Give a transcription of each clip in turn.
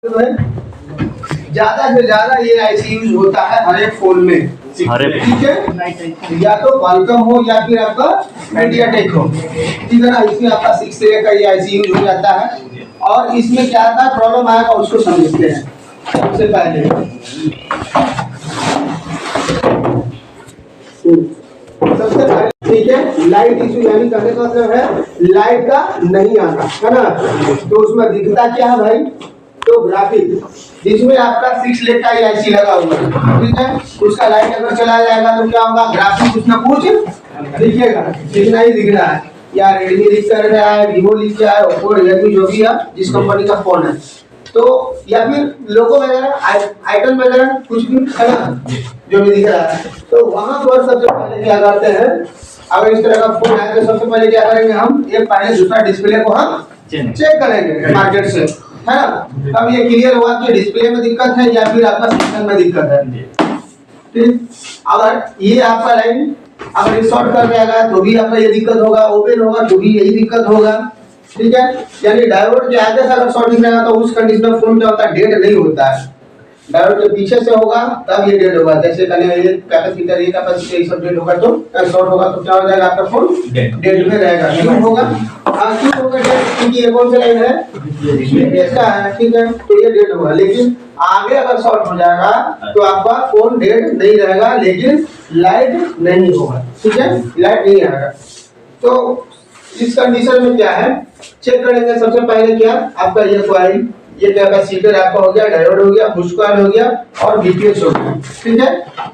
ज्यादा से ज्यादा ये आईसी यूज होता है हर एक फोन में, ठीक है। या तो क्वालकॉम हो या फिर आपका मीडियाटेक हो, ठीक है ना। इसमें आपका 6 से का ये आईसी यूज हो जाता है। और इसमें क्या आता है, प्रॉब्लम आएगा उसको समझते हैं। सबसे पहले ठीक है, लाइट इशू यानी कहने का मतलब है लाइट का नहीं आना, है ना। तो उसमें दिखता क्या है भाई, तो ग्राफिक जिसमें आपका 6 लेग का आईसी लगा हुआ है, ठीक है। उसका लाइट अगर चला जाएगा तो क्या होगा, ग्राफिक कुछ ना कुछ दिखेगा, दिखना ही दिख रहा है। या रेडमी लिख कर रहा है, वीवो लिख रहा है, ओप्पो रियलमी जो भी है जिस कंपनी का फोन है, तो या फिर लोगो वगैरह आइटम वगैरह कुछ भी है ना जो भी दिख रहा है, तो वहां पर सबसे पहले क्या करते हैं, अगर इस तरह का फोन है तो सबसे पहले क्या करेंगे, हम एक पहले दूसरा डिस्प्ले को हम चेक करेंगे मार्केट से, है ना। तब ये क्लियर हुआ कि डिस्प्ले में दिक्कत है या फिर आपका सिस्टम में दिक्कत है, ठीक। अगर ये आपका लाइन अगर शॉर्ट कर जाएगा तो भी आपका ये दिक्कत होगा, ओपन होगा तो भी यही दिक्कत होगा, ठीक है। यानी डायोड के आगे से अगर शॉर्ट दिख रहा है तो उस कंडीशन में फोन क्या होता है, डेड नहीं होता है। डायोड के पीछे से होगा तब ये डेड होगा। जैसे कहने ये कैपेसिटर ये सब डेड होगा तो शॉर्ट होगा तो क्या हो जाएगा, आपका फोन डेड में रहेगा। क्यों होगा, क्यों होगा डेड, क्योंकि ये कौन सा लाइन है, बीपीएस का है, ठीक है, तो ये डेड होगा। लेकिन आगे अगर शॉर्ट हो जाएगा तो आपका फोन डेड नहीं रहेगा, लेकिन लाइट नहीं होगा, ठीक है, लाइट नहीं आएगा। तो इस कंडीशन में क्या है, चेक करेंगे सबसे पहले क्या, आपका ये कॉइल, ये कैपेसिटर आपका हो गया, डायोड हो गया, पुश कॉइल हो गया और बीपीएस हो गया, ठीक है।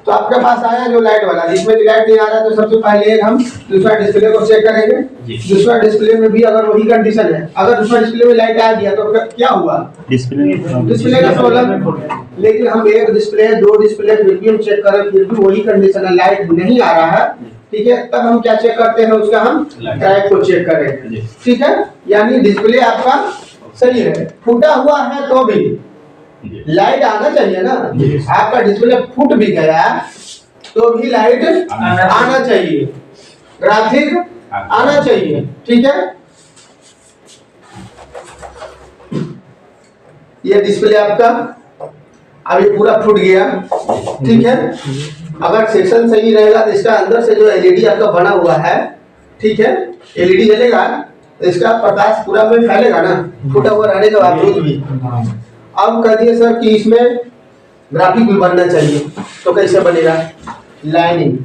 तो आपके पास आया जो लाइट वाला, जिसमें लाइट नहीं आ रहा है तो सबसे पहले हम दूसरा डिस्प्ले को चेक करेंगे। दूसरा डिस्प्ले में भी अगर वही कंडीशन है, अगर दूसरा डिस्प्ले में लाइट आ गया तो क्या हुआ, डिस्प्ले का प्रॉब्लम। लेकिन हम एक डिस्प्ले, दो डिस्प्ले फिर भी हम चेक करें, फिर भी वही कंडीशन है, लाइट नहीं आ रहा है, ठीक है, तब हम क्या चेक करते हैं, उसका हम ड्राइव को चेक करेंगे, ठीक है। यानी डिस्प्ले आपका सही है, फूटा हुआ है तो भी लाइट आना चाहिए ना। आपका डिस्प्ले फूट भी गया तो भी लाइट आना चाहिए, ग्राफिक आना चाहिए, ठीक है। ये डिस्प्ले आपका अभी पूरा फूट गया, ठीक है। अगर सेक्शन सही रहेगा तो इसका अंदर से जो एलईडी आपका बना हुआ है, ठीक है, एलईडी जलेगा, इसका प्रकाश पूरा में फैलेगा ना, फूटा हुआ रहने के बावजूद भी। अब कह दिए सर कि इसमें ग्राफिक भी बनना चाहिए, तो कैसे बनेगा, लाइनिंग,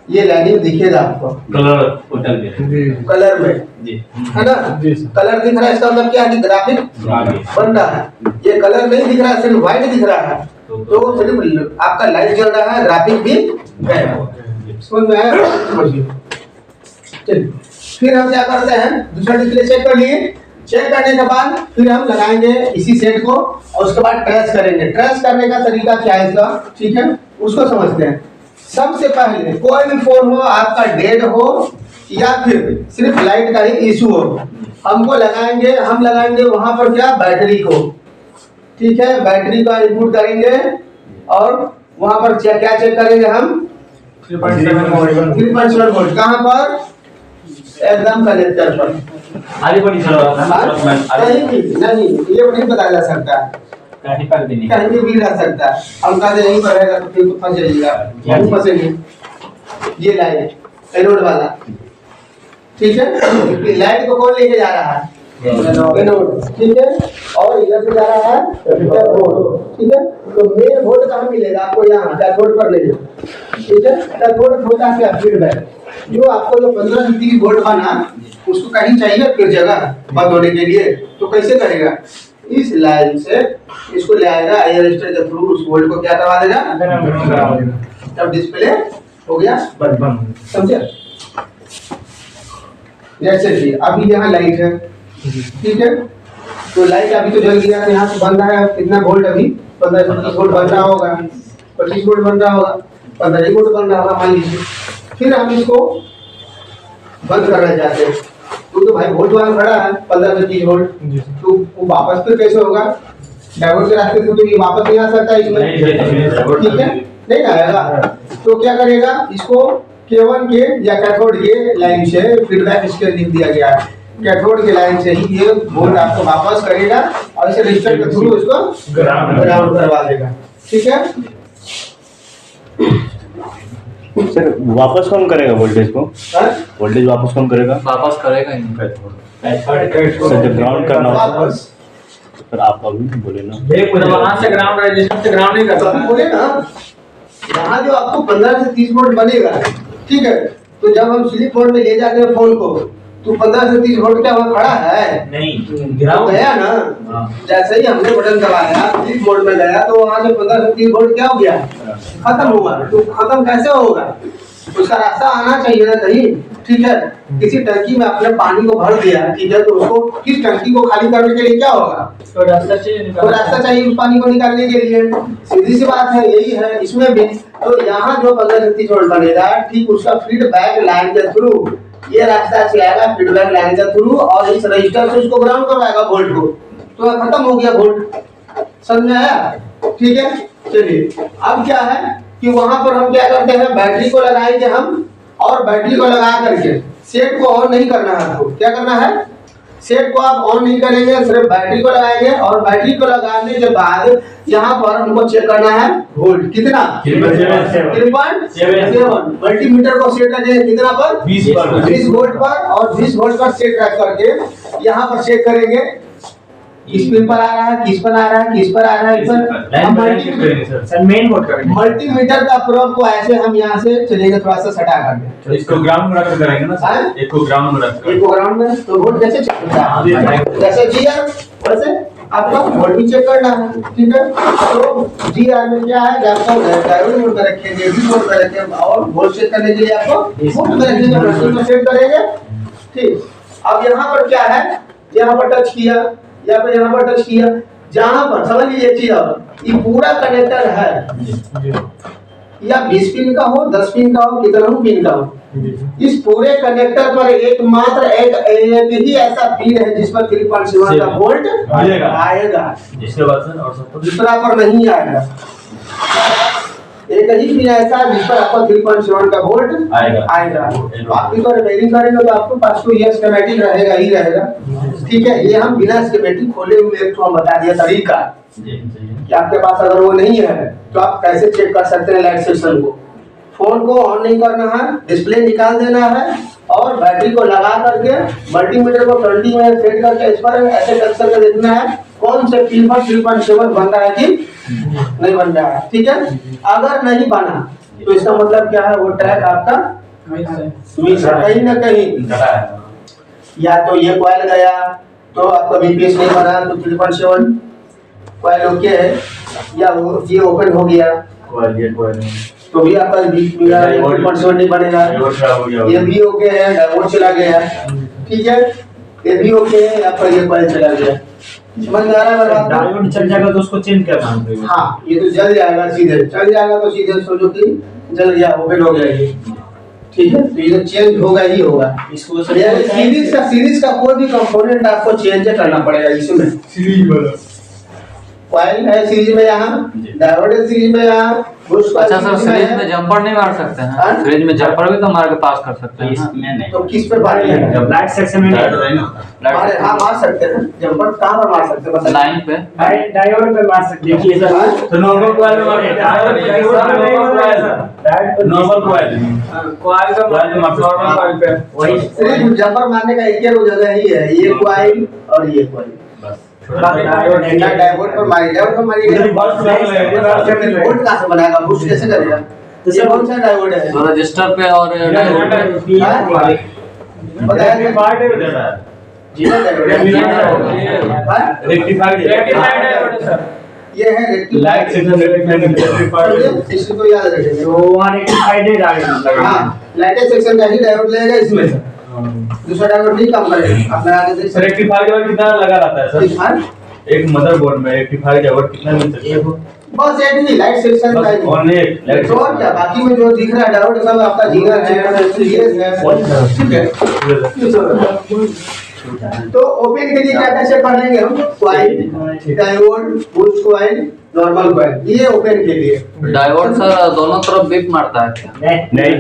ये लाइनिंग दिखेगा आपको कलर में जी, है ना, कलर दिख रहा है, इसका मतलब क्या है कि ग्राफिक बन रहा है। ये कलर नहीं दिख रहा है, सिर्फ व्हाइट दिख रहा है, तो सिर्फ आपका लाइट जल रहा है, ग्राफिक भी गया, समझ में आया। चलिए फिर हम क्या करते हैं, दूसरा डिस्प्ले चेक कर लिए, चेक करने के बाद फिर हम लगाएंगे इसी सेट को और उसके बाद ट्रेस करेंगे। ट्रेस करने का तरीका क्या है इसका, ठीक है, उसको समझते हैं। सबसे पहले कोई भी फोन हो आपका डेड हो या फिर सिर्फ लाइट का ही इशू हो, हमको लगाएंगे, हम लगाएंगे वहां पर क्या, बैटरी को, ठीक है, बैटरी का इनपुट करेंगे और वहां पर क्या चेक करेंगे हम, 3.7 वोल्ट, कहां पर, एकदम कनेक्टर पर। आगे बढ़ी नहीं ये नहीं बताया जा सकता, कहीं भी गिर जा सकता है। हम कहते यहीं पर रहेगा तो फिर तो फंस जाइएगा, यहीं फंसेंगे। ये लाइट एनोड वाला, ठीक है, लाइट को कौन लेके जा रहा है, एनोड, ठीक है, और इधर से जा रहा है कैथोड, ठीक है। तो मेन वोल्ट कहाँ मिलेगा आपको, यहाँ कैथोड पर लेगा, ठीक है। कैथोड होता क्या, फीडबैक, जो आपको जो 15 से 30 वोल्ट बना उसको कहीं चाहिए फिर जगह बंद होने के लिए, तो कैसे करेगा, इस लाइन से इसको ले आएगा एयर के थ्रू, उस वोल्ट को क्या करवा देगा, तब डिस्प्ले हो गया बंद, समझे। जैसे कि अभी यहाँ लाइट है, ठीक है, तो लाइट अभी तो जल गया, यहाँ से बंद है, कितना वोल्ट अभी 15 से 30 वोल्ट बन रहा होगा, 25 वोल्ट बन रहा होगा, 15 वोल्ट बन रहा होगा मान लीजिए। फिर हम इसको बंद करना चाहते हैं, तो भाई वोल्ट वाला खड़ा है 15 से 30 वोल्ट, तो वो वापस फिर कैसे होगा, डायोड के रास्ते से तो ये वापस नहीं आ सकता इसमें, ठीक है, नहीं आएगा। तो क्या करेगा, इसको K1 के या कैथोड के लाइन से फीडबैक इसके लिख दिया गया है, कैथोड की लाइन से ही ये वोल्ट आपको वापस करेगा और इसे रजिस्टर के थ्रू इसको ग्राउंड करवा देगा। ठीक है सर, वापस कौन करेगा वोल्टेज को? वोल्टेज वापस कौन करेगा? वापस करेगा ही नहीं। सर, जब ग्राउंड करना होगा वापस सर, आप अभी भी बोले ना वहाँ से ग्राउंड रजिस्टर से ग्राउंड नहीं तो करता अभी बोले ना, यहाँ जो आपको 15 से 30 वोल्ट बनेगा, ठीक है, तो जब हम स्लिप मोड में ले जाते हैं फोन को, तो 15 से 30 वोल्ट क्या वहाँ खड़ा है? नहीं, ग्राउंड गया ना। जैसे ही हमने बटन दबाया स्लिप मोड में गया तो वहाँ से 15 से 30 वोल्ट क्या हो गया? खत्म हुआ। तो खत्म कैसे होगा? उसका रास्ता आना चाहिए ना कहीं। ठीक है, किसी टंकी में आपने पानी को भर दिया, ठीक है, तो उसको किस टंकी को खाली करने के लिए क्या होगा? तो रास्ता चाहिए उस पानी को निकालने के लिए। सीधी सी बात है, यही है इसमें भी। तो यहाँ जो 15 से 30 वोल्ट बनेगा, ठीक उसका फीडबैक लाइन के थ्रू ये रास्ता से आएगा, फीडबैक लाइन के थ्रू, और इस रजिस्टर से उसको ग्राउंड करवाएगा वोल्ट को, तो खत्म हो गया वोल्ट। समझ में आया? ठीक है, चलिए अब क्या है कि वहां पर हम क्या करते हैं, बैटरी को लगाएंगे हम, और बैटरी को लगा करके सेट को ऑन नहीं करना है। आपको क्या करना है, सेट को आप ऑन नहीं करेंगे, सिर्फ बैटरी को लगाएंगे, और बैटरी को लगाने के बाद यहाँ पर हमको चेक करना है वोल्ट कितना, 3.7। मल्टीमीटर को सेट रखेंगे कितना पर, 20 वोल्ट पर, और 20 वोल्ट पर सेट रख करके यहाँ पर चेक करेंगे किस पिन पर आ रहा है, किस पर आ रहा है, किस पर आ रहा है। मल्टीमीटर का प्रोब को ऐसे हम यहाँ से चलेंगे, थोड़ा सा सटा करके इसको ग्राउंड में रख करेंगे ना, एक को ग्राउंड में रख, एक को ग्राउंड में, तो वोल्ट कैसे चेक करना है? जैसे जीआर वैसे आपका वोल्ट भी चेक करना है। ठीक है, तो जीआर में क्या है, आपको डायोड मोड में रखेंगे, डी मोड में रखेंगे, और वोल्ट चेक करने के लिए आपको वोल्ट में रखेंगे, मशीन में सेट करेंगे। ठीक, अब यहाँ पर क्या है, यहाँ पर टच किया, या फिर यहाँ पर टच किया, जहां पर समझ लीजिए चीज, अब ये पूरा कनेक्टर है, या 20 पिन का हो, 10 पिन का हो, कितना पिन का हो, इस पूरे कनेक्टर पर एकमात्र एक ही ऐसा पिन है जिस पर 3.7 का वोल्ट आएगा, जिसके बाद और सब दूसरा पर नहीं आएगा। एक ही पिन ऐसा है जिस पर आपको 3.7 का वोल्ट आएगा। आप भी तो रिपेयरिंग करेंगे तो आपको पास तो ये स्कीमेटिक रहेगा ही रहेगा। ठीक है, ये हम बिना स्कीमेटिक खोले हुए एक हम बता दिया तरीका कि आपके पास अगर वो नहीं है तो आप कैसे चेक कर सकते हैं लाइट सेक्शन को। फोन को ऑन नहीं करना है, डिस्प्ले निकाल देना है, और बैटरी को लगा करके मल्टीमीटर को 20 में सेट करके इस पर ऐसे टच करके देखना है कौन से पिन पर 3.7 बन रहा है कि नहीं बन रहा है। ठीक है, अगर नहीं बना तो इसका मतलब क्या है, वो ट्रैक आपका मिस है कहीं ना कहीं। या तो ये कॉइल गया तो आपका बीपीएस नहीं बना तो 3.7 कॉइल ओके है, या वो ये ओपन हो गया तो भी आपका 3.7 नहीं बनेगा। ये भी ओके है, डायोड चला गया, ठीक है, ये भी ओके है, आपका ये कॉइल चला गया। समझ में आ रहा है? डायोड चल जाएगा तो उसको चेंज करना है। हाँ, ये तो जल जाएगा, सीधे चल जाएगा तो सीधे समझो कि जल गया, ओपन हो गया ये। ठीक है, तो ये चेंज होगा ही होगा। इसको सीरीज का कोई भी कंपोनेंट आपको चेंज करना पड़ेगा इसमें। सीरीज वाला कॉइल है सीरीज में, यहाँ डायोड है सीरीज में, यहाँ अच्छा सर, सीरीज में जंपर नहीं मार सकते हैं? सीरीज में जंपर भी तो मार के पास कर सकते हैं। इसमें नहीं, तो किस पे मारेंगे? जब लाइट सेक्शन में नहीं ना, हाँ मार सकते हैं। जंपर कहाँ पर मार सकते हैं? लाइन पे, डायोड पे मार सकते हैं। देखिए सर, तो नॉर्मल कॉइल में मार सकते हैं, नॉर्मल कॉइल का नॉर्मल कॉइल पे वही सिर्फ जंपर मारने का एक ही जगह ही है, ये कॉइल और ये कॉइल। डायोड पर मारेगा, डायोड पर मारेगा, वोल्ट कहाँ से बनाएगा, बूस्ट कैसे करेगा? तो ये कौन सा डायोड है? तो रजिस्टर पे और डायोड पे बताया पार्ट है बेटा, जी डायोड रेक्टिफाइड डायोड है सर। ये है लाइट सेक्शन रेक्टिफाइड, इसको याद रखेंगे। तो वहां रेक्टिफाइड डायोड। हां, लाइट सेक्शन का ही डायोड लगेगा इसमें से, दूसरा डायोड नहीं काम करेगा। अपना आगे देख सकते हैं। रेक्टिफाइड डायोड कितना लगा रहता है सर? एक मदरबोर्ड में रेक्टिफाइड डायोड कितना मिल सकता है? बस एक ही लाइट सेक्शन का ही, और एक लाइट और क्या बाकी में जो दिख रहा है डायोड सब आपका जीगर है, सीरीज है, ठीक है। तो ओपन के लिए क्या कैसे कर लेंगे हम? Coil, diode, boost coil, normal coil, ये ओपन के लिए। डायोड सर दोनों तरफ बीप मारता है क्या? नहीं,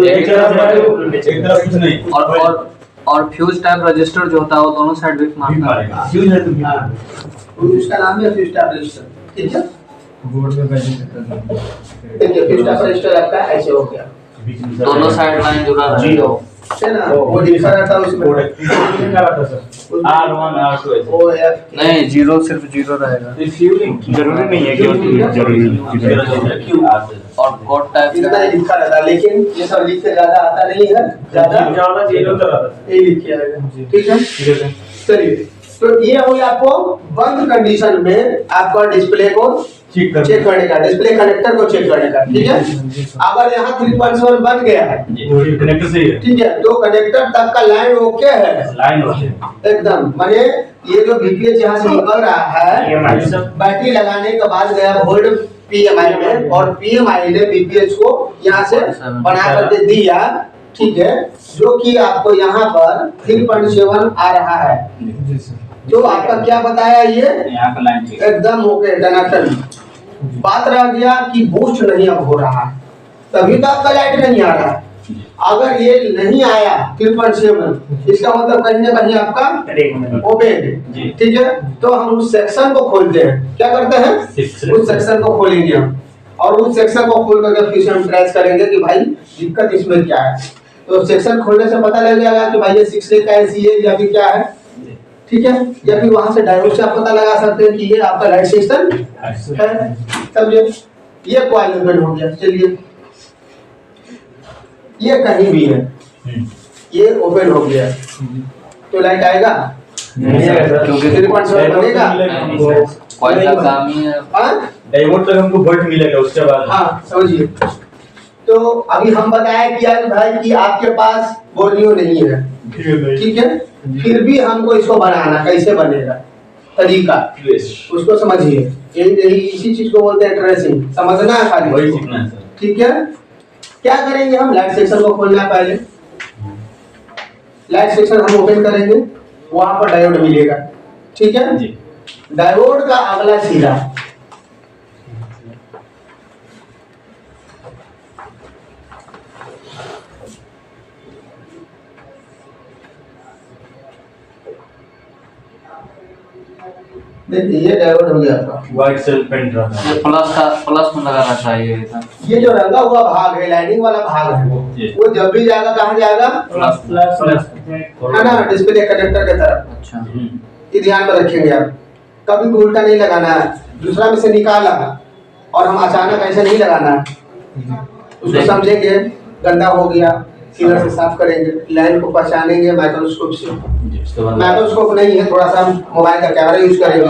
एक तरफ कुछ नहीं। और और फ्यूज टाइप रजिस्टर जो होता है वो दोनों साइड भी मारता है। फ्यूज है तो हाँ, तो उसका नाम है फ्यूज टैप रजिस्टर। ठीक है, बोर्ड में देखिए फ्यूज टैप रजिस्टर आपका ऐसे हो गया, दोनों साइड लाइन जुड़ा है। जीरो है ना, वो लिखा रहता है उसमें क्या रहता सर R1 R2 ऐसे ओ एफ। नहीं, जीरो सिर्फ जीरो रहेगा। जरूरी नहीं है कि जरूरी और कोड टाइप इतना ही लिखा रहता है, लेकिन ये सब लिख के ज्यादा आता नहीं है, ज्यादा जीरो तो रहता ये लिख के आएगा। ठीक है, ठीक है चलिए, तो ये हो गया आपको बंद कंडीशन में आपका डिस्प्ले को चेक चेक करने का, डिस्प्ले कनेक्टर को चेक करने का। ठीक है, अगर यहाँ 3.7 बन गया है, कनेक्टर सही है, ठीक है, तो कनेक्टर तक का लाइन ओके है लाइन होते एकदम, माने ये जो बीपीएच यहाँ से निकल रहा है, बैटरी लगाने के बाद गया वोल्ट पीएमआई में, और पीएमआई ने बीपीएच को यहाँ से बना करके दिया। ठीक है, जो कि आपको यहाँ पर 3.7 आ रहा है। तो आपका क्या बताया, ये यहाँ का लाइन ठीक एकदम ओके टनाटन। बात रह गया कि बूस्ट नहीं अब हो रहा है, तभी तो आपका लाइट नहीं आ रहा है। अगर ये नहीं आया 3.7, इसका मतलब कहीं ना कहीं आपका ओपन। ठीक है, तो हम उस सेक्शन को खोलते हैं, क्या करते हैं, उस सेक्शन को खोलेंगे हम, और उस सेक्शन को खोल करके फिर से हम ट्रेस करेंगे कि भाई दिक्कत इसमें क्या है। तो सेक्शन खोलने से पता लग जाएगा कि भाई ये 6 लेग का ऐसी है या फिर क्या है। ठीक है, या फिर वहां से डायोड से आप पता लगा सकते हैं कि ये आपका लाइट सेक्शन है। समझे, ये कॉइल ओपन हो गया। चलिए, ये कहीं भी है, ये ओपन हो गया, तो लाइट आएगा क्योंकि 3.7 बनेगा। कॉइल का काम ही है। हाँ डायोड तक हमको वोल्ट मिलेगा, उसके बाद हाँ, समझिए। तो अभी हम बताया कि आज भाई कि आपके पास बोर्नियो नहीं है, ठीक है, फिर भी हमको इसको बनाना कैसे बनेगा, तरीका उसको समझिए। यही इसी चीज को बोलते हैं ट्रेसिंग, समझना है खाली, वही सीखना है सर। ठीक है। क्या करेंगे, हम लाइट सेक्शन को खोलना है पहले, लाइट सेक्शन हम ओपन करेंगे, वहां पर डायोड मिलेगा। ठीक है, डायोड का अगला सिरा देखिए, ये डायोड हो गया आपका, व्हाइट सेल पेंट रहा है, ये प्लस में लगाना चाहिए था। ये जो रंगा हुआ भाग है, लाइनिंग वाला भाग है, वो जब भी जाएगा कहाँ जाएगा, है ना, डिस्प्ले कनेक्टर की तरफ। अच्छा, ये ध्यान में रखेंगे आप, कभी भी उल्टा नहीं लगाना है। दूसरा में से निकाला और हम अचानक ऐसे नहीं लगाना है, उसको समझेंगे गंदा हो गया, सीधा से साफ करेंगे, लाइन को पहचानेंगे माइक्रोस्कोप से। माइक्रोस्कोप नहीं है, थोड़ा सा हम मोबाइल का कैमरा यूज करेंगे।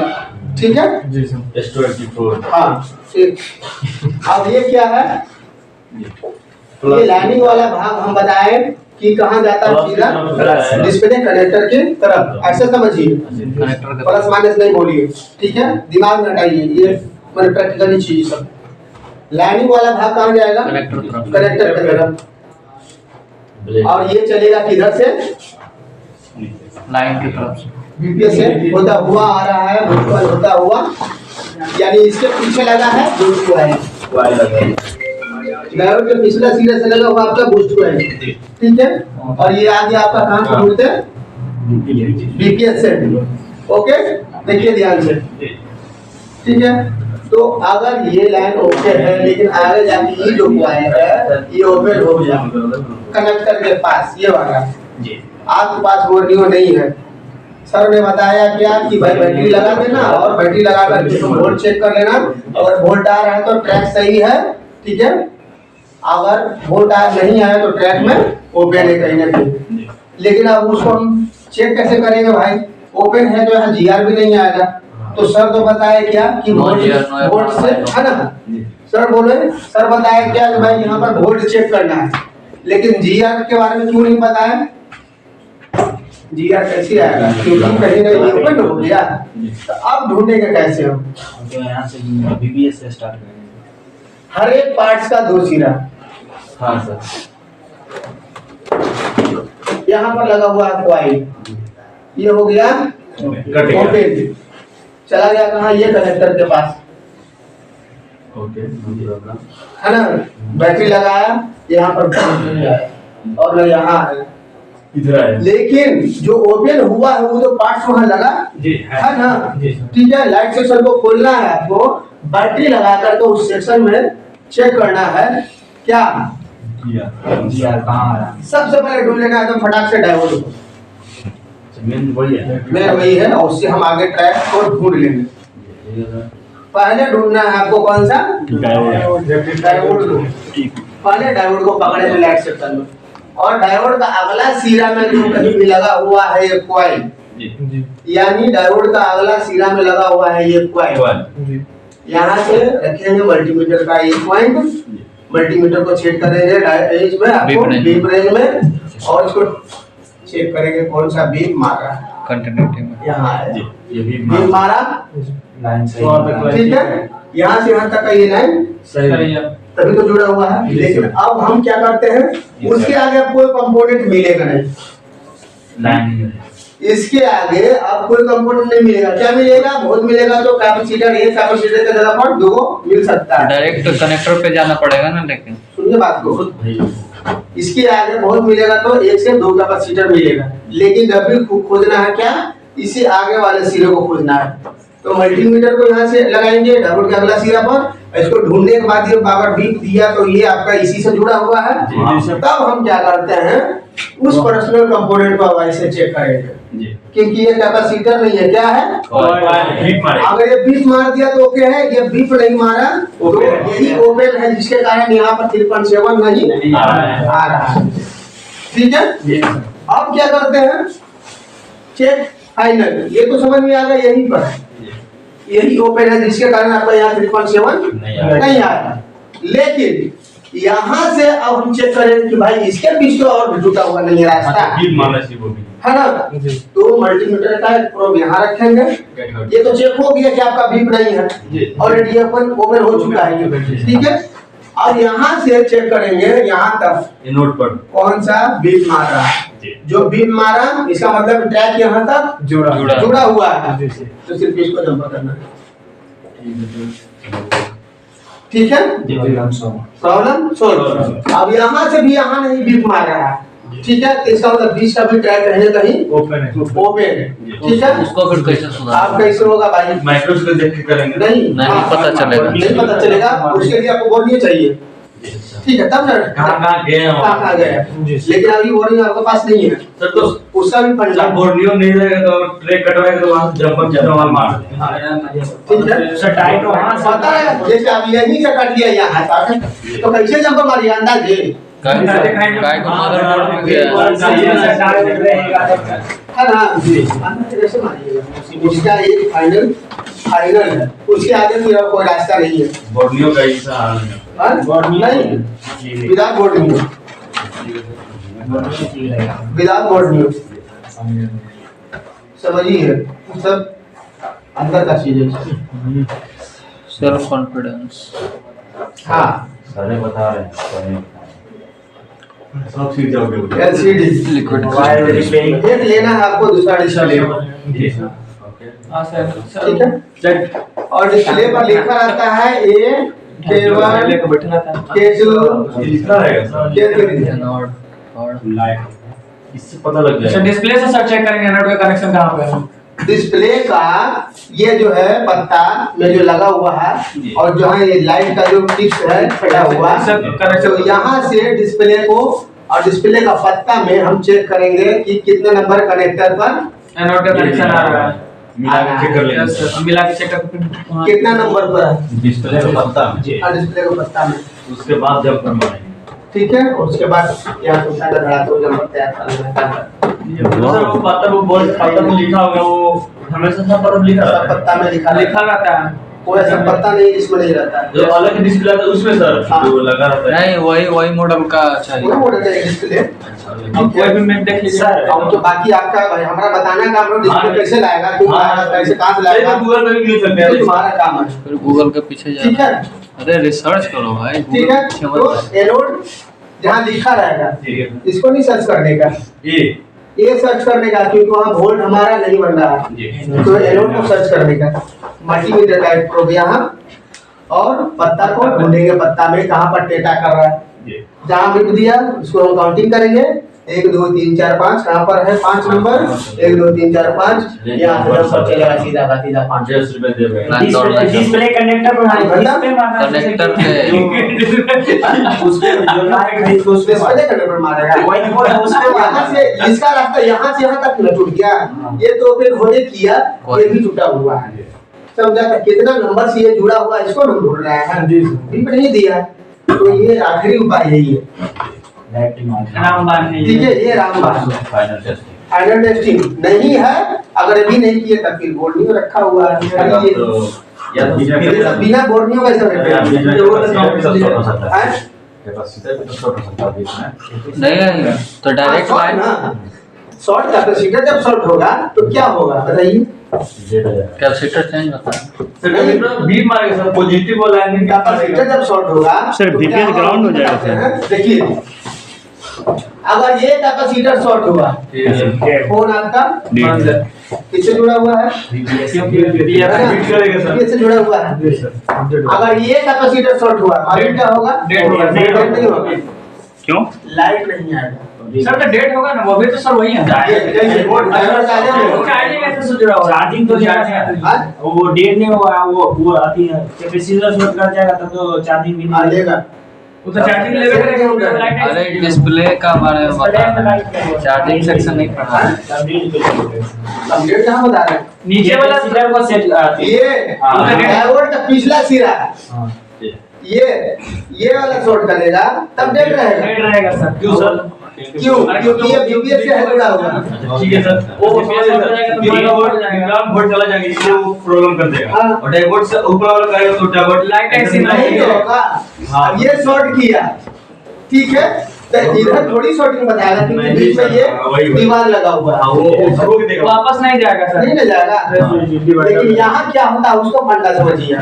ठीक है जी सर, S24 हाँ, ठीक। अब ये क्या है, ये लाइनिंग वाला भाग हम बताए कि कहाँ जाता है, सीधा डिस्प्ले कनेक्टर की तरफ, ऐसे समझिए, कनेक्टर के प्लस माइनस नहीं बोलिए। ठीक है, दिमाग में हटाइए, ये मैंने प्रैक्टिकली चीज सब। लाइनिंग वाला भाग कहाँ जाएगा, कनेक्टर की तरफ, और ये चलेगा किधर से, लाइन की तरफ से, बीपीएस से होता हुआ आ रहा है, वर्चुअल होता हुआ, यानी इसके पीछे लगा है बूस्ट कॉइल, डायोड के पिछला सिरे से लगा हुआ आपका बूस्ट कॉइल। ठीक है, और ये आ गया आपका कहां से जुड़ते हैं, बीपीएस से। ओके, देखिए ध्यान से। ठीक है, तो अगर ये लाइन ओके है, लेकिन आगे जाके ये जो कॉइल है ये ओपन हो गया कनेक्टर के पास, ये वाला आपके पास बोर्नियो नहीं है। सर ने बताया क्या कि भाई बैटरी लगा देना, और बैटरी लगा करके तुम वोल्ट चेक कर लेना, अगर वोल्ट आ रहा है तो ट्रैक सही है। ठीक है, अगर वोल्ट नहीं आया तो ट्रैक में ओपन है कहीं ना कहीं। लेकिन अब उसको हम चेक कैसे करेंगे भाई, ओपन है तो यहाँ जीआर भी नहीं आएगा। तो सर तो बताया क्या कि वोल्ट से, है ना, सर बोले, सर बताया क्या कि भाई यहाँ पर वोल्ट चेक करना है, लेकिन जीआर के बारे में क्यों नहीं बताया, जीआर कैसे आएगा, क्योंकि कहीं ना कहीं ओपन हो गया। तो अब ढूंढेंगे कैसे हम, तो यहाँ से बीपीएस से स्टार्ट करेंगे। हर एक पार्ट्स का 2 सिरा, हाँ सर, यहाँ पर लगा हुआ है कॉइल, ये हो गया ओपन, चला गया कहाँ, ये कनेक्टर के पास, ओके, है ना, बैटरी लगाया यहाँ पर, और यहाँ है, इधर आए लेकिन जो ओपन हुआ है वो तो पार्ट्स वहां लगा जी है ना। जी ठीक है, लाइट सेक्शन को खोलना है आपको, बैटरी लगा करके उस सेक्शन में चेक करना है क्या। जी यार कहाँ आ रहा सबसे पहले ढूंढ लेना है तो फटाक से डायोड को, मेन वही है मैं वही है, और उससे हम आगे ट्रैक को ढूंढ लेंगे। पहले ढूंढना है आपको कौन सा डायोड को। पहले डायोड को पकड़े लाइट सेक्शन में, और डायोड का अगला सिरा में जो कहीं भी लगा हुआ है ये कॉइल, यानी डायोड का अगला सिरा में लगा हुआ है ये कॉइल, यहाँ से रखेंगे मल्टीमीटर का ये पॉइंट, मल्टीमीटर को चेक करेंगे इसमें आपको बीप रेंज में, और इसको चेक करेंगे कौन सा बीप मार रहा है। कंटिन्यूटी में यहाँ है ये भी बीप मारा, लाइन ठीक है, यहाँ से यहाँ तक का ये लाइन सही है तभी तो जुड़ा हुआ है। लेकिन अब हम क्या करते हैं, उसके आगे कोई कंपोनेंट मिलेगा नहीं, लाइन इसके आगे अब कोई कंपोनेंट नहीं मिलेगा। क्या मिलेगा, बहुत मिलेगा तो कैपेसिटर, एक कैपेसिटर का जगह पर दो मिल सकता है। डायरेक्ट कनेक्टर पे जाना पड़ेगा ना, लेकिन सुनिए बात को, इसके आगे बहुत मिलेगा तो एक से दो कैपेसिटर मिलेगा, लेकिन जब भी खोजना है क्या, इसे आगे वाले सिरे को खोजना है। तो मल्टीमीटर को यहाँ से लगाएंगे डायोड के अगला सिरा पर, इसको ढूंढने के बाद ये अगर बीप दिया तो ये आपका इसी से जुड़ा हुआ है। तब हम क्या करते हैं, उस पर्सनल कंपोनेंट को ऐसे चेक करेंगे, क्योंकि ये कैपेसिटर नहीं है, क्या है, अगर ये बीप मार दिया तो ओके है, ये बीप नहीं मारा तो यही ओपन है, जिसके कारण यहाँ पर 3.7 नहीं आ रहा है। ठीक है, अब क्या करते हैं, चेक फाइनल, ये तो समझ में आ गया, यहीं पर यही ओपन है जिसके कारण आपका यहाँ 3.7 नहीं आ रहा। लेकिन यहाँ से अब हम चेक करें कि भाई इसके बीच तो और जुटा हुआ नहीं है रास्ता, है ना। तो मल्टीमीटर का एक प्रोब यहाँ रखेंगे, ये तो चेक हो गया कि आपका बीप नहीं है, ऑलरेडी ओपन हो चुका है, ठीक है। अब यहाँ से चेक करेंगे यहाँ तक नोट पर कौन सा बीप मार रहा है, जो बीप मारा इसका मतलब ट्रैक यहाँ तक जुड़ा हुआ है, तो सिर्फ इसको जंपर करना है, ठीक है, प्रॉब्लम सॉल्व। अब यहाँ से भी यहाँ नहीं बीप मार रहा है, ठीक है, तो इसका मतलब बीच का भी ट्रैक कहीं ना कहीं ओपन है, ठीक है। उसको फिर कैसे सुधार, आप कैसे होगा भाई, माइक्रोस्कोप देख के करेंगे नहीं पता चलेगा, नहीं पता चलेगा, उसके लिए आपको बोर्ड नहीं चाहिए, ठीक है, तब ना कहाँ गए लेकिन अभी बोर्ड आपके पास नहीं है सर, तो उसका भी पंजा बोर्नियो नहीं रहेगा तो ट्रैक कटवाएगा तो वहाँ जंपर मार देंगे, ठीक है। सर टाइट वहाँ पता है, जैसे अब यही से कट गया यहाँ तो कैसे जंपर मारिए अंदाज है काय को मदरबोर्ड में गया है ना, अंदाज कैसे मारिएगा, उसका एक फाइनल है, उसके आगे फिर कोई रास्ता नहीं है। बोर्नियो का ऐसा हाल है, नहीं विदाउट बोर्डिंग, विदाउट बोर्डिंग समझिए, सब अंदर का चीज है, सेल्फ कॉन्फिडेंस। हाँ सारे बता रहे हैं सब सीख जाओगे। एलसीडी लिक्विड एक लेना है आपको, दूसरा डिस्प्ले ठीक है, और डिस्प्ले पर लिखा रहता है ए केवल K2 लिखा रहेगा K3 लाइट, इससे पता लग जाएगा। डिस्प्ले से सर चेक करेंगे नेटवर्क का कनेक्शन कहाँ पे है। डिस्प्ले का ये जो है पत्ता में जो लगा हुआ है, और जो है ये लाइट का जो टिप्स है फटा हुआ, तो यहाँ से डिस्प्ले को और डिस्प्ले का पत्ता में हम चेक करेंगे कि कितने नंबर कनेक्टर पर नेटवर्क का कनेक्शन आ रहा है, मिला के चेक कर लेंगे, हम मिला के चेक करके कितना नंबर पर है डिस्प्ले का पत्ता में, डिस्प्ले का पत्ता में, उसके बाद जब पर मारेंगे, ठीक है। और उसके बाद यहाँ कुछ धड़ा तो नंबर तैयार करना है। सर वो पत्ता वो बोल पत्ता में लिखा होगा, वो हमेशा सब पर लिखा रहता है, पत्ता में लिखा रहता है, कोई ऐसा पत्ता नहीं इसमें नहीं रहता है, जो अलग डिस्प्ले आता है उसमें सर जो लगा रहता है, नहीं वही मॉडल का चाहिए, कोई मॉडल है डिस्प्ले। हम कोई भी मैप देख लीजिए सर हम तो बाकी आपका भाई हमारा बताना काम है, डिस्प्ले कैसे लाएगा, क्यों लाएगा, कैसे कहां से लाएगा, गूगल पे भी मिल सकते ये हैं, तुम्हारा काम है, फिर गूगल के पीछे ठीक जाना। है। अरे रिसर्च करो भाई, ठीक है, तो एनोड जहाँ लिखा रहेगा ठीक है, इसको नहीं सर्च करने का, ये सर्च करने का, क्योंकि वहाँ वोल्ट हमारा नहीं बन रहा है, तो एनोड को सर्च करने का, मल्टीमीटर का एक प्रोब यहाँ, और पत्ता को ढूंढेंगे, पत्ता में कहाँ पर डेटा कर रहा है, जहाँ बिट दिया उसको हम काउंटिंग करेंगे, 1 2 3 4 5 कहाँ पर है 5 नंबर 1 2 3 4 5 यहाँ पे सब चलेगा सीधा का सीधा 5 10 रुपए दे रहे लाइन दौड़ना चाहिए। डिस्प्ले कनेक्टर पर कनेक्टर पे उस पे जो लाइट है तो उसमें सीधे कनेक्टर पर मारेगा वही बोल रहा हूं, उसके यहाँ से इसका रास्ता यहाँ से यहाँ तक न टूट गया ये तो फिर होने किया ये भी टूटा हुआ है समझा था कितना नंबर से ये जुड़ा हुआ है इसको हम ढूंढ रहे हैं बिल नहीं दिया तो ये आखिरी उपाय है ये रामबाण है ठीक है ये रामबाण फाइनल टेस्ट फाइनल टेस्टिंग नहीं है अगर अभी नहीं किए तब फिर बोर्डिंग में रखा हुआ है खाली ये या तो ये सब बिना बोर्डिंग का ऐसा रहता है कैपेसिटर भी तो शॉर्ट हो सकता है बीच में नहीं है तो डायरेक्ट शॉर्ट लाइन ना शॉर्ट कैपेसिटर जब शॉर्ट होगा तो क्या होगा बताइए कैपेसिटर चेंज होता है। सर बीट मारेगा सर पॉजिटिव वाला लाइन कैपेसिटर जब शॉर्ट होगा सर, तो BPS क्या होगा? ग्राउंड हो जाएगा सर। देखिए अगर ये कैपेसिटर शॉर्ट हुआ फोन आपका किससे जुड़ा हुआ है से जुड़ा हुआ है अगर ये कैपेसिटर शॉर्ट हुआ मालूम क्या होगा डेड होगा। डेड नहीं होगा क्यों? लाइट नहीं आएगा सर तो डेट होगा ना वो भी तो सर वही है चार्जिंग ऐसे से जुड़ा हुआ है। चार्जिंग तो हाँ? वो डेट नहीं हुआ वो आती है कैपेसिटर शॉर्ट कर जाएगा तब तो चार्जिंग भी नहीं आएगा वो तो चार्जिंग लेवल करेगा अरे डिस्प्ले का बारे में बता चार्जिंग सेक्शन नहीं पढ़ा है। अपडेट कहाँ बता रहे हैं नीचे वाला कैपेसिटर को सेट आती है ये हाँ। डायोड का पिछला सिरा ये वाला शॉर्ट करेगा तब डेड रहेगा डेट रहेगा सर क्यों सर क्यों क्योंकि ये यूपीएस से है जुड़ा हुआ ठीक है सर वो वोल्ट चला जाएगा इसलिए वो प्रॉब्लम कर देगा हाँ। और डायोड से ऊपर वाला करेगा तो डायोड लाइट ऐसी नहीं होगा हाँ। अब ये शॉर्ट किया ठीक है तो इधर थोड़ी शॉर्टिंग बताएगा क्योंकि नहीं, बीच में सर, हाँ, वही, ये वही। दीवार लगा हुआ है वो रोक देगा वापस नहीं जाएगा सर नहीं ना जाएगा लेकिन यहाँ क्या होता है उसको फंडा समझिए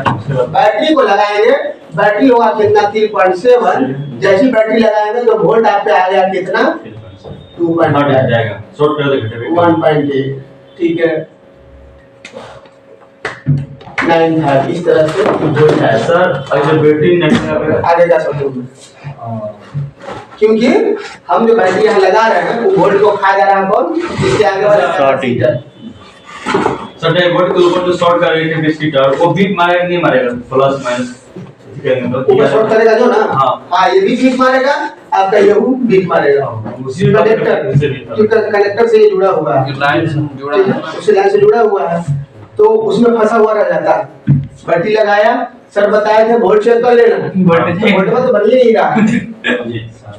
बैटरी को लगाएंगे बैटरी होगा कितना 3.7 जैसी बैटरी लगाएंगे तो वोल्ट आप पे आ गया कितना 2.8 जाएगा शॉर्ट कर देगा 1.8 ठीक है 9 था इस तरह से वोल्ट है सर अगर बैटरी नहीं आगे का समझो क्योंकि हम जो बैटरी यहाँ लगा रहे हैं वो वोल्ट को खा जा रहा है कौन इसके आगे वाला Shorting। सर डायोड के ऊपर जो शॉर्ट करेगा कैपेसिटर वो बीट मारेगा नहीं मारेगा प्लस माइनस ऊपर शॉर्ट करेगा जो ना हाँ ये भी बीट मारेगा आपका ये बीट मारेगा उसी कनेक्टर से ये जुड़ा हुआ है लाइन से जुड़ा है ना। उसी लाइन से जुड़ा हुआ है तो उसमें फंसा हुआ रह जाता है बैटरी लगाया सर बताए थे वोल्ट चेक कर लेना वोल्ट में तो बन ही नहीं रहा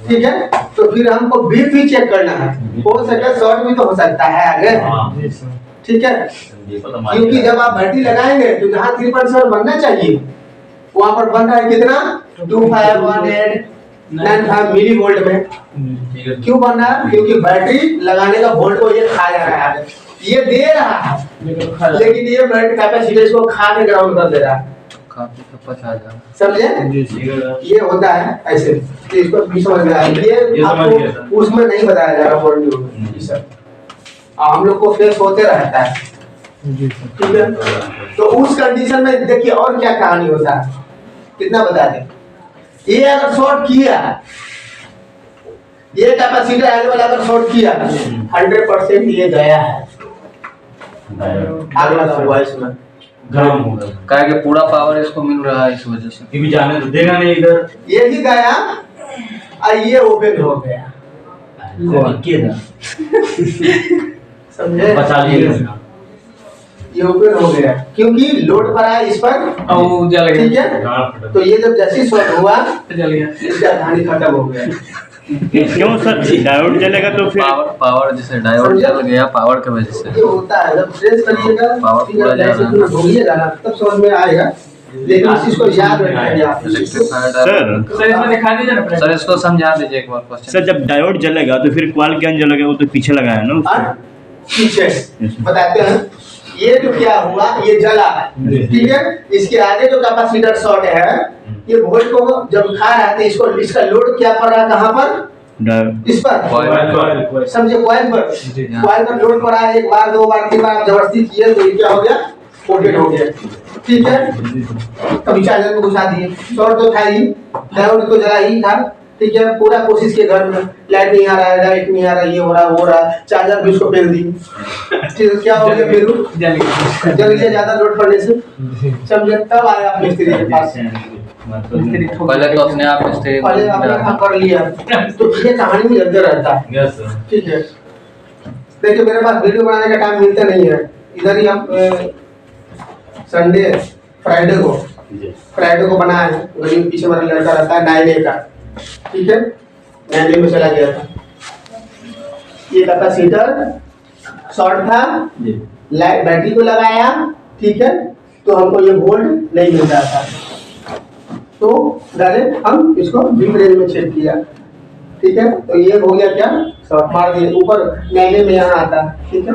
ठीक है तो फिर हमको बीट भी चेक करना है हो सकता है शॉर्ट भी तो हो सकता है आगे ठीक है क्योंकि जब आप बैटरी लगाएंगे तो जहाँ 3.7 बनना चाहिए वहाँ पर बन रहा है कितना 251895 मिली वोल्ट में क्यों बन रहा है क्योंकि बैटरी लगाने का वोल्ट को ये खा जा रहा है ये दे रहा है लेकिन ये बैटरी कैपेसिटर को खा के ग्राउंड कर दे रहा है काफी तो पचा जा रहा समझे ये होता है ऐसे तो इसको भी समझ में आया ये समझ गया सर। आपको उसमें नहीं बताया जा रहा वोल्ट सर हम लोग को फेस होते रहता है ठीक है तो उस कंडीशन में देखिए और क्या कहानी होता है कितना बता दें ये अगर शॉर्ट किया ये कैपेसिटर एलिमेंट अगर शॉर्ट किया 100% ये गया है आग लगा हुआ है इसमें गर्म होगा क्या कि पूरा पावर इसको मिल रहा है इस वजह से ये भी जाने तो देगा नहीं इधर ये भी गया और ये ओपन हो गया समझे बचा लिएगा ये ओपन हो गया क्योंकि लोड पर आया इस पर और जल ठीक गया है तो ये जब जैसे शॉर्ट हुआ जल गया इसका कहानी खत्म हो गया क्यों सर डायोड जलेगा तो फिर पावर जैसे डायोड जल गया पावर की वजह से ये होता है जब प्रेस करिएगा पावर ठीक है, पूरा जा जैसे रहा है। पूरा ढूंढिएगा ना तब समझ में आएगा लेकिन इस चीज को याद रखिए आप इलेक्ट्रिफायर सर सर इसमें दिखा दीजिए ना सर इसको समझा दीजिए एक बार क्वेश्चन सर जब डायोड जलेगा तो फिर क्वाल क्यों जलेगा वो तो पीछे लगाया है ना और उसको। पीछे बताते हैं ये जो क्या हुआ ये जला ठीक है इसके आगे जो कैपेसिटर शॉर्ट है ये वोल्ट को जब खा रहा है तो इसको इसका लोड क्या पड़ रहा है कहाँ पर डायोड इस पर समझे कॉइल पर लोड पड़ा है एक बार दो बार तीन बार आप जबरदस्ती किए तो ये क्या हो गया ओपन हो गया ठीक है कभी चार्जर को घुसा दिए शॉर्ट तो था ही डायोड तो जला ही था ठीक है, पूरा कोशिश किए घर में लाइट नहीं आ रहा है, लाइट नहीं आ रहा है, ये हो रहा वो रहा, चार्जर भी उसको फेंक दी। ठीक है, क्या हो गया फिर जल गया ज्यादा लोड पड़ने से, समझे, तब आया आप मिस्त्री के पास। पहले तो अपने आप मिस्त्री पहले आपने काम कर लिया, तो ये कहानी में अंदर रहता है। Yes sir. ठीक है, देखिए मेरे पास वीडियो बनाने का टाइम मिलता नहीं है, इधर ही हम संडे फ्राइडे को बनाया है, गली में पीछे वाला लड़का रहता है 9A का, ठीक है, 9A में चला गया था। ये कैपेसिटर शॉर्ट था, लाइट बैटरी को लगाया, ठीक है, तो हमको ये वोल्ट नहीं मिल रहा था, तो डायरेक्ट हम इसको बिग रेंज में चेक किया, ठीक है, तो ये हो गया क्या, शॉर्ट मार दिया ऊपर 9A में यहाँ आता, ठीक है,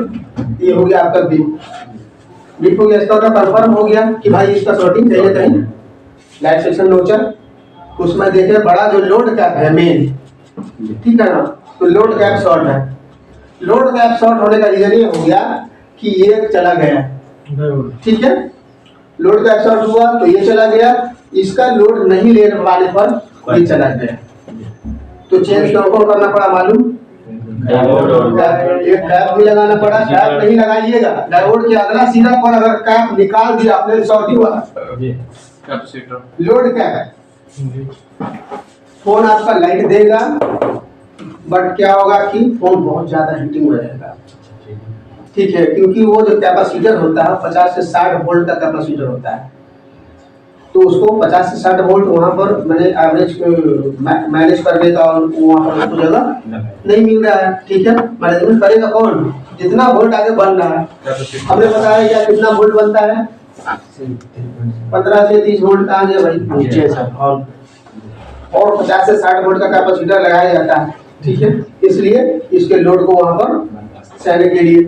ये हो गया आपका बिग हो गया। इसका मतलब कंफर्म हो गया कि भाई इसका शॉर्टिंग चाहिए कहीं लाइट सेक्शन नोचर, उसमें देखे बड़ा जो लोड कैप है मेन, ठीक है ना, तो लोड कैप शॉर्ट है। लोड कैप शॉर्ट होने का रीजन ये हो गया कि ये चला गया, ठीक है, लोड कैप शॉर्ट हुआ तो ये चला गया, इसका लोड नहीं ले पाने पर ये चला गया, तो चेंज कौन करना पड़ा मालूम, एक कैप भी लगाना पड़ा। कैप नहीं लगाइएगा, डायोड के अगला सीधा पर अगर कैप निकाल दिया आपने शॉर्टिंग वाला कैपेसिटर लोड कैप, फोन आपका लाइट देगा, बट क्या होगा कि फोन बहुत ज्यादा हीटिंग हो जाएगा, ठीक है, क्योंकि वो जो कैपेसिटर होता है 50 से 60 वोल्ट का कैपेसिटर होता है, तो उसको 50 से 60 वोल्ट वहाँ पर मैंने एवरेज मैनेज करने का और वहाँ पर उसको जगह नहीं मिल रहा है, ठीक है, मैनेजमेंट करेगा कौन, जितना वोल्ट आगे बन रहा है। हमने बताया क्या कितना वोल्ट बनता है, 15 से 30 वोल्ट आ गया भाई नीचे सर, और 50 से 60 वोल्ट का कैपेसिटर लगाया जाता है, ठीक है, इसलिए इसके लोड को वहाँ पर सहने के लिए,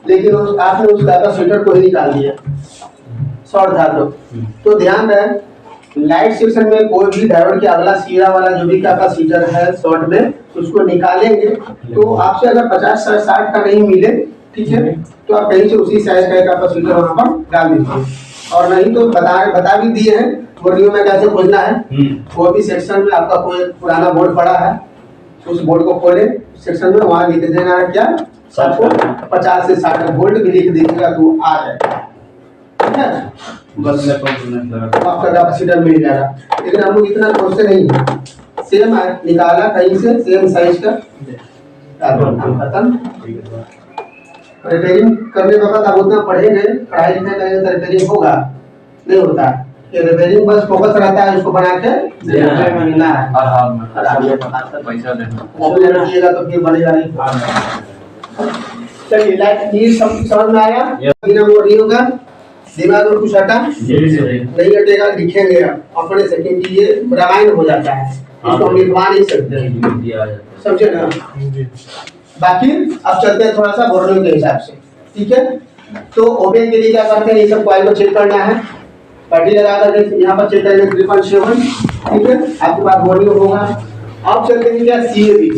लेकिन आपने उस कैपेसिटर को ही निकाल दिया, शॉर्ट था तो ध्यान रहे लाइट सेक्शन में कोई भी डायोड के अगला सीधा वाला जो भी कैपेसिटर है शॉर्ट में उसको निकालेंगे, तो आपसे अगर 50 से 60 का नहीं मिले, ठीक है, तो आप कहीं से उसी साइज का कैपेसिटर वहाँ पर डाल दीजिए, और नहीं तो बता भी दिए हैं बोर्डियो में कैसे खोजना है। कोई भी सेक्शन में आपका कोई पुराना बोर्ड पड़ा है, उस बोर्ड को खोले सेक्शन में, वहाँ लिख देना है क्या, आपको 50 से 60 वोल्ट भी लिख दीजिएगा तो आ जाएगा, ठीक है, बस आपका कैपेसिटर मिल जाएगा। लेकिन हम लोग इतना सोचते नहीं है, सेम है, निकाला कहीं से सेम साइज का खत्म। रिपेयरिंग करने के बाद आप उतना पढ़े गए, पढ़ाई लिखाई करेंगे तो रिपेयरिंग होगा, नहीं होता है, ये रिपेयरिंग बस फोकस रहता है उसको बना के मिलना है, पैसा देना तो फिर बनेगा नहीं। चलिए लाइट ये सब समझ में आया, बिना वो नहीं होगा, दिमाग में कुछ हटा नहीं हटेगा, लिखेंगे अपने से, क्योंकि ये रामायण हो जाता है, इसको हम लिखवा नहीं सकते, समझे ना। बाकी अब चलते हैं थोड़ा सा बोर्डिंग के हिसाब से, ठीक है, तो ओपन के लिए क्या करते हैं, ये सब कॉइल को चेक करना है, बैटरी लगा कर यहाँ पर चेक करेंगे 3.7, ठीक है, आपके पास बोर्डिंग होगा। अब चलते हैं क्या, CABC,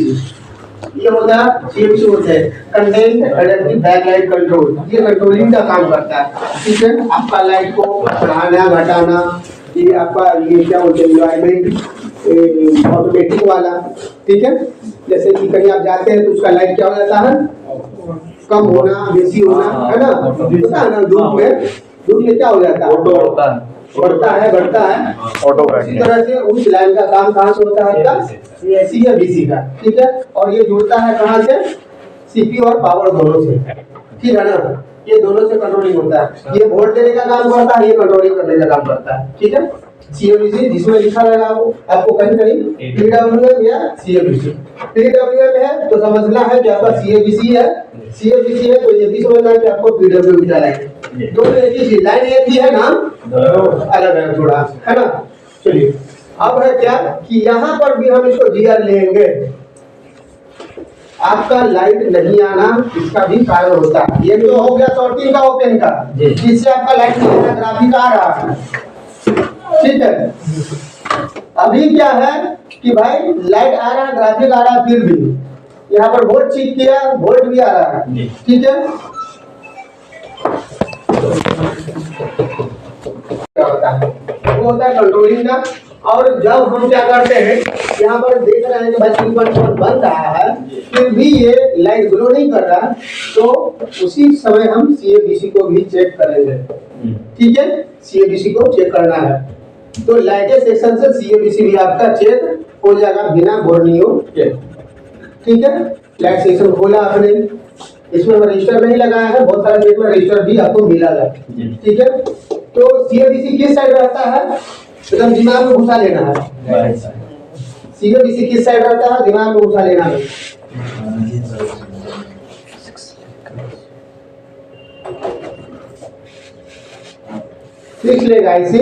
ये होता है CABC होता है कंटेंट एडेप्टिव बैकलाइट कंट्रोल, ये कंट्रोलिंग का काम करता है, ठीक है, आपका लाइट को बढ़ाना घटाना, ये आपका ये क्या बोलते हैं एनवायरमेंट ऑटोमेटिक वाला, ठीक है, जैसे कि कहीं आप जाते हैं तो उसका लाइट क्या हो जाता है, कम होना बेसी होना, है ना, पता है ना, धूप में क्या हो जाता है, बढ़ता है घटता है, ऑटो इसी तरह से उस लाइन का काम कहाँ से होता है आपका, CABC का, ठीक है, और ये जुड़ता है कहाँ से, CPU और पावर दोनों से, ठीक है ना, ये दोनों से कंट्रोलिंग होता है, ये वोल्ट देने का काम करता है, ये कंट्रोलिंग करने का काम करता है, ठीक है। CABC जिसमें लिखा रहेगा आपको कहीं PWM या CABC, PWM है तो समझना है कि आपका CABC है तो ये भी समझना है कि आपको PWM डालेंगे, दोनों एक ही चीज, लाइन एक ही है, नाम अलग है थोड़ा, है ना। चलिए अब है क्या कि यहाँ पर भी हम इसको GR लेंगे, आपका लाइट नहीं आना इसका भी कारण होता है, ये तो हो गया शॉर्टिंग का ओपन का, जिससे आपका लाइट नहीं आना, ग्राफिक आ रहा है, ठीक है। अभी क्या है कि भाई लाइट आ रहा है, ग्राफिक आ रहा है, फिर भी यहाँ पर वोल्ट चेक किया, वोल्ट भी आ रहा है, ठीक है, क्या होता है वो होता है कंट्रोलिंग का। और जब हम क्या करते हैं यहाँ पर देख रहे हैं कि भाई 3.4 बन रहा है, फिर भी ये लाइट ग्लो नहीं कर रहा, तो उसी समय हम CABC को भी चेक करेंगे। ठीक है, CABC को चेक करना है, तो लाइटें सेक्शन से CABC भी आपका चेक हो जाएगा बिना बोर्नियो के। ठीक है, लाइट सेक्शन खोला आपने, इसमें रजिस्टर नहीं लगाया है, बहुत सारे गेट में रजिस्टर भी आपको मिला है। ठीक है, तो CABC किस साइड रहता है, एकदम दिमाग में घुसा लेना है। CABC किस साइड रहता है, दिमाग में घुसा लेना है। लेगा इसी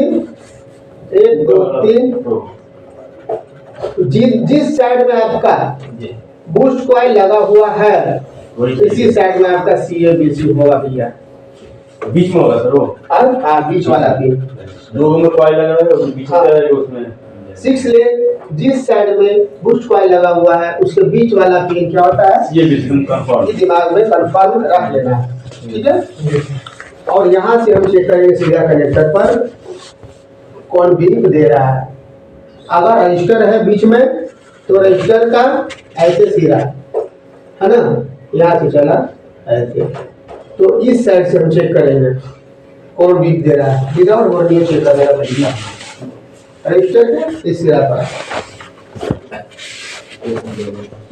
1 2 3, जिस साइड में आपका बूस्ट कॉइल लगा हुआ है इसी साइड में आपका CABC होगा भैया, बीच में होगा सर वो। हाँ, बीच वाला पिन दो में कॉइल लगा हुआ है, बीच में उसमें 6 लेग जिस साइड में बूस्ट कॉइल लगा हुआ है उसके बीच वाला पिन क्या होता है, CABC कंफर्म। ये दिमाग में कंफर्म रख लेना है। ठीक है, और यहाँ से हम चेक करेंगे सीधा कनेक्टर पर कौन बीप दे रहा है। अगर रजिस्टर है बीच में तो रजिस्टर का ऐसे सीधा है ना, यहाँ से चला ऐसे, तो इस साइड से हम चेक करेंगे कौन बीप दे रहा है, विदाउट बोर्नियो चेक करेगा पड़ेगा रजिस्टर के इस सिरा पर,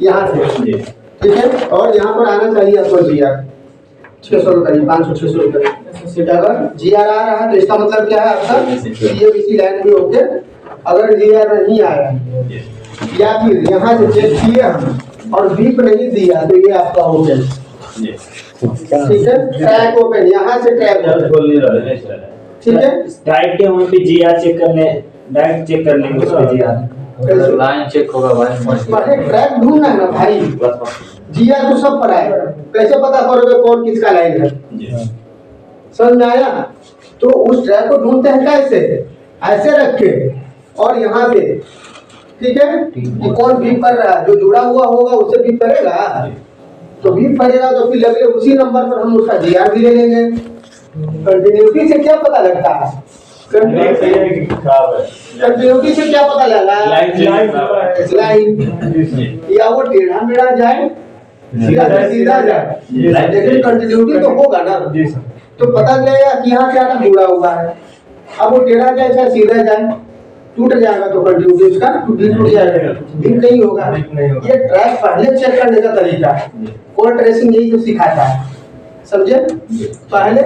यहाँ से। ठीक है, और यहाँ पर आना चाहिए आपको GR 600 रुपये, 500-600 रुपये। अगर GR आ रहा है तो इसका मतलब क्या है, आपका CABC लाइन भी ओके। अगर GR नहीं आया या फिर यहाँ से चेक किए हम और बीप नहीं दिया तो ये आपका ओपन। ठीक है, ट्रैक ओपन, यहाँ से ट्रैक ओपन। ठीक है, डायरेक्ट के वहाँ पे GR चेक करने, डायरेक्ट चेक कर लेंगे उस पे GR। लाइन चेक होगा भाई, पहले ट्रैक ढूंढना है ना भाई, GR तो सब पड़ा है, कैसे पता करोगे कौन किसका लाइन है। समझ में आया, तो उस ट्रैक को ढूंढते हैं कैसे, ऐसे रख के और यहाँ पे। ठीक है, कि कौन बीप कर रहा है, जो जुड़ा हुआ होगा उससे बीप करेगा, तो बीप करेगा तो फिर लगे उसी नंबर पर हम उसका GR भी ले लेंगे। कंटिन्यूटी से क्या पता लगता है, कंटिन्यूटी से क्या पता लगा, लाइन या वो टेढ़ा मेढ़ा जाए सीधा जाए, लेकिन कंटिन्यूटी तो होगा ना, तो पता चलेगा कि यहाँ क्या जुड़ा हुआ है। अब वो टेढ़ा जाए चाहे सीधा जाए, टूट जाएगा तो कंटिन्यूटी उसका टूट जाएगा, बीप नहीं होगा। ये ट्रैक पहले चेक करने का तरीका है, कोड ट्रेसिंग यही तो सिखाता है, समझे। पहले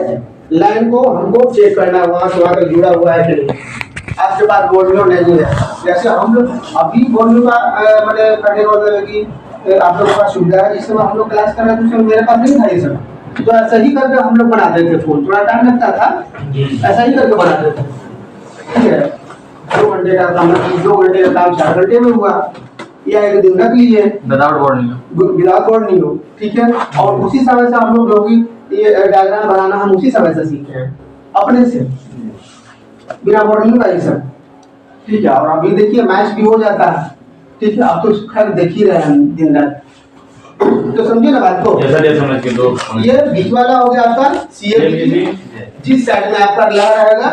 लाइन को हमको चेक करना है, वहाँ से वहाँ तक जुड़ा हुआ है कि नहीं। आपके पास बोर्नियो नहीं है, जैसे हम लोग अभी बोर्नियो का मैंने करने वाले कि आप लोगों के पास सुविधा है, इस समय हम लोग क्लास कर रहे थे, मेरे पास नहीं था ये सब, तो ऐसा ही करके हम लोग बनाते थे फोन, थोड़ा टाइम लगता था, ऐसा ही करके बनाते थे। ठीक है, 2 घंटे का काम 2 घंटे का काम 4 घंटे में हुआ, या 1 दिन रख लीजिए विदाउट बोर्नियो। ठीक है, और उसी समय से हम लोग जो भी ये डायग्राम बनाना हम उसी समय से सीखे हैं अपने से, बिना बोर्नियो का ये सब। ठीक है, और अभी देखिए मैच भी हो जाता है। ठीक है, आप तो खैर देख ही रहे हैं दिन रात, तो समझिए ना बात को। ये बीच वाला हो गया आपका CABC, जिस साइड में आपका लगा रहेगा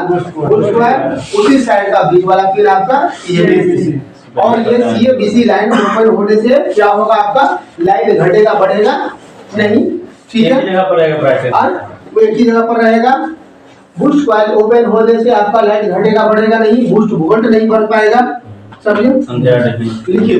उसी साइड का बीच वाला पिन आपका CABC। और ये CABC लाइन ओपन होने से क्या होगा, आपका लाइट घटेगा बढ़ेगा नहीं। ठीक है, वो एक ही जगह पर रहेगा। बूस्ट कॉइल ओपन होने से आपका लाइट घटेगा बढ़ेगा नहीं, बूस्ट वोल्ट नहीं बन पाएगा। समझे, लिखिए